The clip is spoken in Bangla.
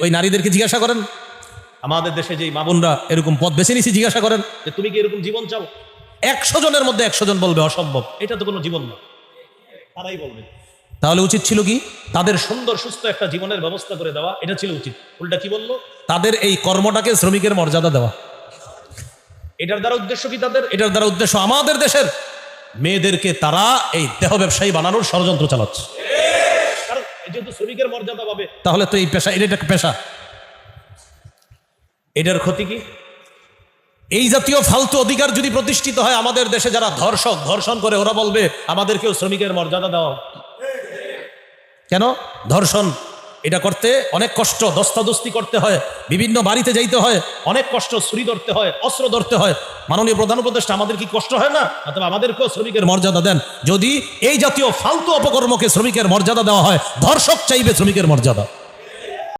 ওই নারীদেরকে জিজ্ঞাসা করেন, আমাদের দেশে যে মা বোনরা এরকম পথ বেছে নিয়েছি, জিজ্ঞাসা করেন যে তুমি কি এরকম জীবন চাও? 100 জনের মধ্যে 100 জন বলবে অসম্ভব, এটা তো কোনো জীবন না। তারাই বলবে। তাহলে উচিত ছিল কি? তাদের সুন্দর সুস্থ একটা জীবনের ব্যবস্থা করে দেওয়া, এটা ছিল উচিত। উল্টা কি বললো? তাদের এই কর্মটাকে শ্রমিকের মর্যাদা দেওয়া। এটার দ্বারা উদ্দেশ্য কি তাদের? এটার দ্বারা উদ্দেশ্য আমাদের দেশের মেয়েদেরকে তারা এই দেহ ব্যবসায়ী বানানোর ষড়যন্ত্র চালাচ্ছে। কারণ যেহেতু শ্রমিকের মর্যাদা পাবে, তাহলে তো এই পেশা, এটা একটা পেশা। এটার ক্ষতি কি? এই জাতীয় ফালতু অধিকার যদি প্রতিষ্ঠিত হয় আমাদের দেশে, যারা ধর্ষণ করে ওরা বলবে আমাদেরকেও শ্রমিকের মর্যাদা দেওয়া। কেন? ধর্ষণ এটা করতে অনেক কষ্ট, দস্তাদস্তি করতে হয়, বিভিন্ন বাড়িতে যাইতে হয়, অনেক কষ্ট, ছুরি ধরতে হয়, অস্ত্র ধরতে হয়। মাননীয় প্রধান উপদেষ্টা, আমাদের কি কষ্ট হয় না? অথবা আমাদেরকেও শ্রমিকের মর্যাদা দেন। যদি এই জাতীয় ফালতু অপকর্মকে শ্রমিকের মর্যাদা দেওয়া হয়, ধর্ষক চাইবে শ্রমিকের মর্যাদা।